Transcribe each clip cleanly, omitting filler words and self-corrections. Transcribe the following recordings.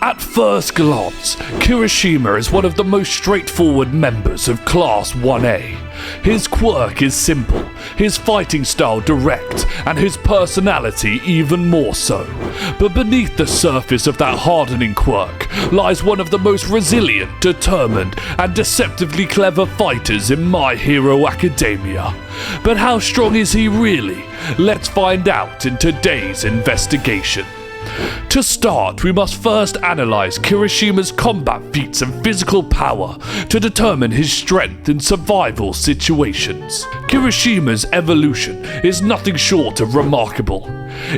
At first glance, Kirishima is one of the most straightforward members of Class 1A. His quirk is simple, his fighting style direct, and his personality even more so. But beneath the surface of that hardening quirk lies one of the most resilient, determined, and deceptively clever fighters in My Hero Academia. But how strong is he really? Let's find out in today's investigation. To start, we must first analyze Kirishima's combat feats and physical power to determine his strength in survival situations. Kirishima's evolution is nothing short of remarkable.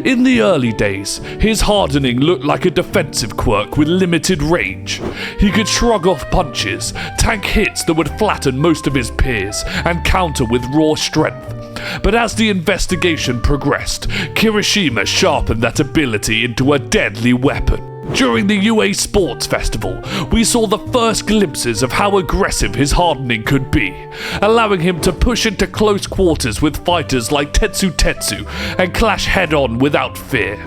In the early days, his hardening looked like a defensive quirk with limited range. He could shrug off punches, tank hits that would flatten most of his peers, and counter with raw strength. But as the investigation progressed, Kirishima sharpened that ability into a deadly weapon. During the UA Sports Festival, we saw the first glimpses of how aggressive his hardening could be, allowing him to push into close quarters with fighters like Tetsu and clash head-on without fear.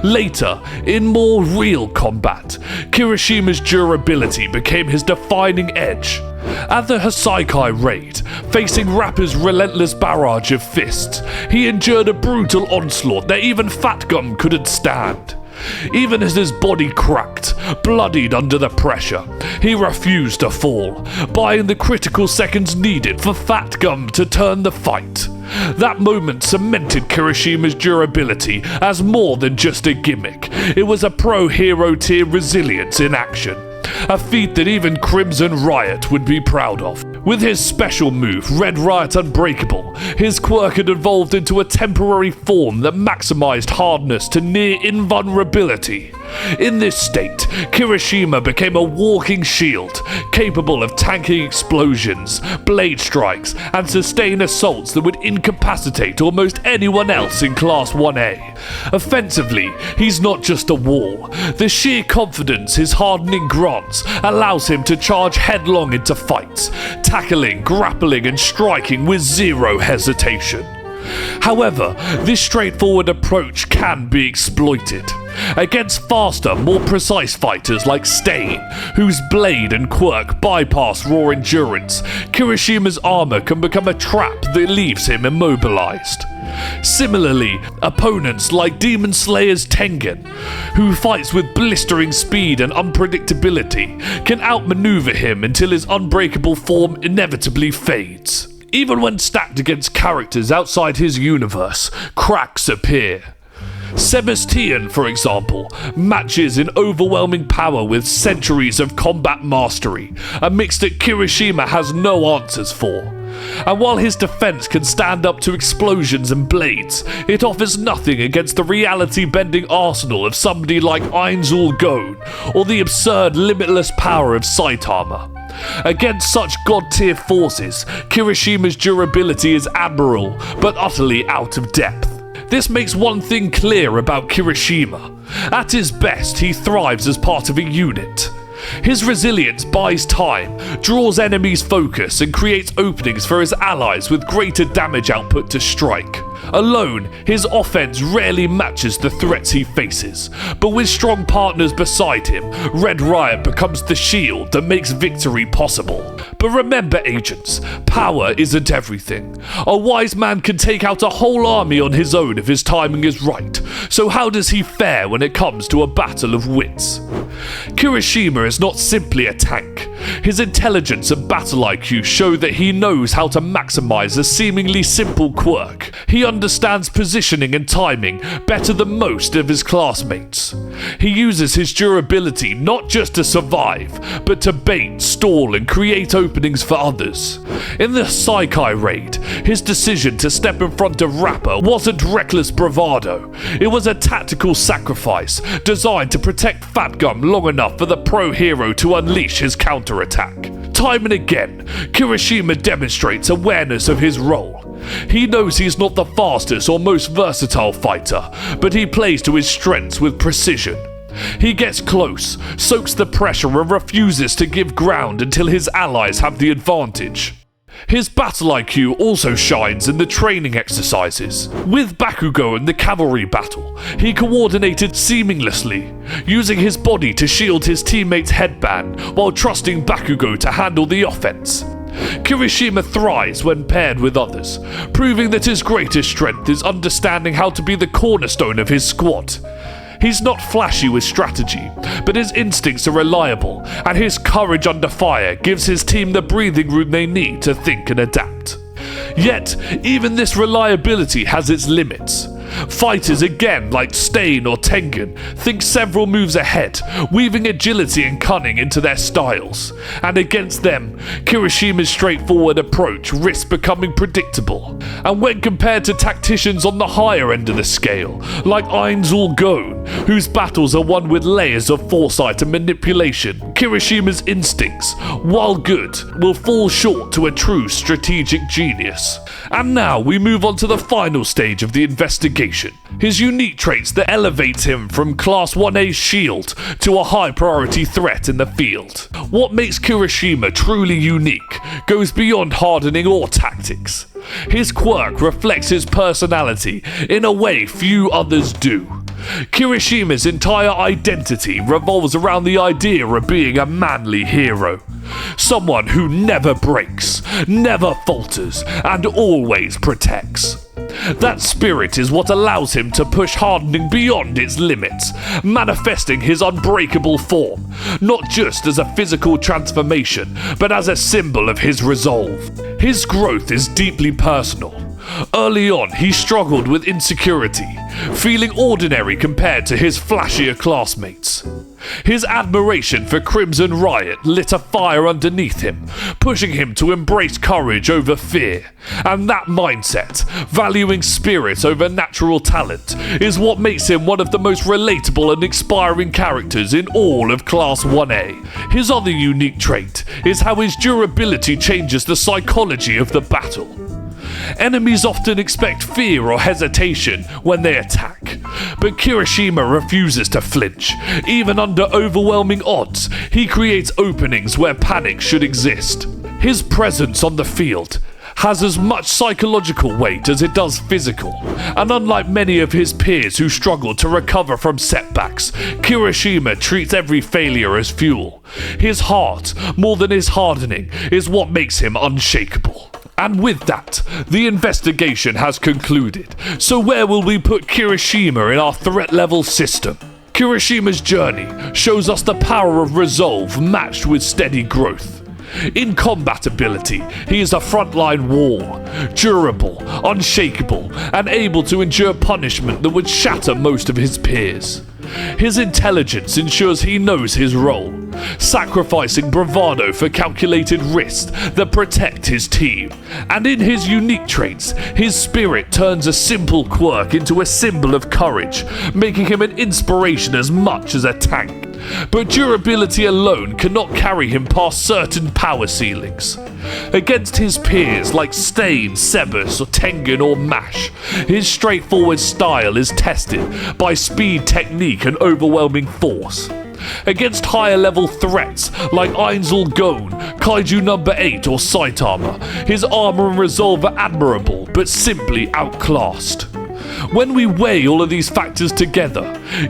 Later, in more real combat, Kirishima's durability became his defining edge. At the Hassaikai raid, facing Rappa's relentless barrage of fists, he endured a brutal onslaught that even Fat Gum couldn't stand. Even as his body cracked, bloodied under the pressure, he refused to fall, buying the critical seconds needed for Fat Gum to turn the fight. That moment cemented Kirishima's durability as more than just a gimmick. It was a pro-hero tier resilience in action. A feat that even Crimson Riot would be proud of. With his special move, Red Riot Unbreakable, his quirk had evolved into a temporary form that maximized hardness to near invulnerability. In this state, Kirishima became a walking shield, capable of tanking explosions, blade strikes, and sustain assaults that would incapacitate almost anyone else in Class 1A. Offensively, he's not just a wall. The sheer confidence his hardening grants allows him to charge headlong into fights, tackling, grappling, and striking with zero hesitation. However, this straightforward approach can be exploited. Against faster, more precise fighters like Stain, whose blade and quirk bypass raw endurance, Kirishima's armor can become a trap that leaves him immobilized. Similarly, opponents like Demon Slayer's Tengen, who fights with blistering speed and unpredictability, can outmaneuver him until his unbreakable form inevitably fades. Even when stacked against characters outside his universe, cracks appear. Sebastian, for example, matches in overwhelming power with centuries of combat mastery, a mix that Kirishima has no answers for. And while his defense can stand up to explosions and blades, it offers nothing against the reality-bending arsenal of somebody like Ainzul Gon, or the absurd limitless power of Saitama. Against such god-tier forces, Kirishima's durability is admirable, but utterly out of depth. This makes one thing clear about Kirishima. At his best, he thrives as part of a unit. His resilience buys time, draws enemies' focus, and creates openings for his allies with greater damage output to strike. Alone, his offense rarely matches the threats he faces, but with strong partners beside him, Red Riot becomes the shield that makes victory possible. But remember, agents, power isn't everything. A wise man can take out a whole army on his own if his timing is right, so how does he fare when it comes to a battle of wits? Kirishima is not simply a tank. His intelligence and battle IQ show that he knows how to maximize a seemingly simple quirk. He understands positioning and timing better than most of his classmates. He uses his durability not just to survive, but to bait, stall, and create openings for others. In the Hassaikai raid, his decision to step in front of Rappa wasn't reckless bravado. It was a tactical sacrifice designed to protect Fat Gum long enough for the pro-hero to unleash his counterattack. Time and again, Kirishima demonstrates awareness of his role. He knows he's not the fastest or most versatile fighter, but he plays to his strengths with precision. He gets close, soaks the pressure, and refuses to give ground until his allies have the advantage. His battle IQ also shines in the training exercises. With Bakugo in the cavalry battle, he coordinated seamlessly, using his body to shield his teammate's headband while trusting Bakugo to handle the offense. Kirishima thrives when paired with others, proving that his greatest strength is understanding how to be the cornerstone of his squad. He's not flashy with strategy, but his instincts are reliable, and his courage under fire gives his team the breathing room they need to think and adapt. Yet, even this reliability has its limits. Fighters again like Stain or Tengen think several moves ahead, weaving agility and cunning into their styles. And against them, Kirishima's straightforward approach risks becoming predictable. And when compared to tacticians on the higher end of the scale, like Eijiro, whose battles are won with layers of foresight and manipulation, Kirishima's instincts, while good, will fall short to a true strategic genius. And now we move on to the final stage of the investigation. His unique traits that elevates him from Class 1A's shield to a high priority threat in the field. What makes Kirishima truly unique goes beyond hardening or tactics. His quirk reflects his personality in a way few others do. Kirishima's entire identity revolves around the idea of being a manly hero. Someone who never breaks, never falters, and always protects. That spirit is what allows him to push hardening beyond its limits, manifesting his unbreakable form, not just as a physical transformation, but as a symbol of his resolve. His growth is deeply personal. Early on, he struggled with insecurity, feeling ordinary compared to his flashier classmates. His admiration for Crimson Riot lit a fire underneath him, pushing him to embrace courage over fear. And that mindset, valuing spirit over natural talent, is what makes him one of the most relatable and inspiring characters in all of Class 1A. His other unique trait is how his durability changes the psychology of the battle. Enemies often expect fear or hesitation when they attack, but Kirishima refuses to flinch. Even under overwhelming odds, he creates openings where panic should exist. His presence on the field has as much psychological weight as it does physical, and unlike many of his peers who struggle to recover from setbacks, Kirishima treats every failure as fuel. His heart, more than his hardening, is what makes him unshakable. And with that, the investigation has concluded. So where will we put Kirishima in our threat level system? Kirishima's journey shows us the power of resolve matched with steady growth. In combat ability, he is a frontline warrior, durable, unshakable, and able to endure punishment that would shatter most of his peers. His intelligence ensures he knows his role, sacrificing bravado for calculated risks that protect his team. And in his unique traits, his spirit turns a simple quirk into a symbol of courage, making him an inspiration as much as a tank. But durability alone cannot carry him past certain power ceilings. Against his peers like Stain, Sebus, or Tengen or Mash, his straightforward style is tested by speed, technique, and overwhelming force. Against higher level threats like Eijiro, Kaiju number 8 or Saitama, his armor and resolve are admirable but simply outclassed. When we weigh all of these factors together,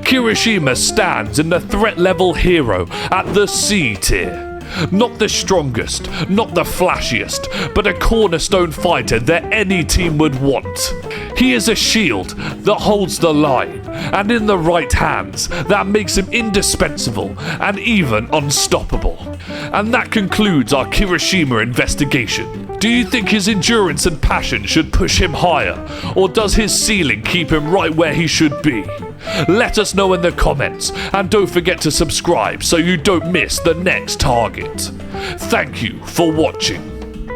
Kirishima stands in the threat level hero at the C tier. Not the strongest, not the flashiest, but a cornerstone fighter that any team would want. He is a shield that holds the line, and in the right hands, that makes him indispensable and even unstoppable. And that concludes our Kirishima investigation. Do you think his endurance and passion should push him higher, or does his ceiling keep him right where he should be? Let us know in the comments, and don't forget to subscribe so you don't miss the next target. Thank you for watching.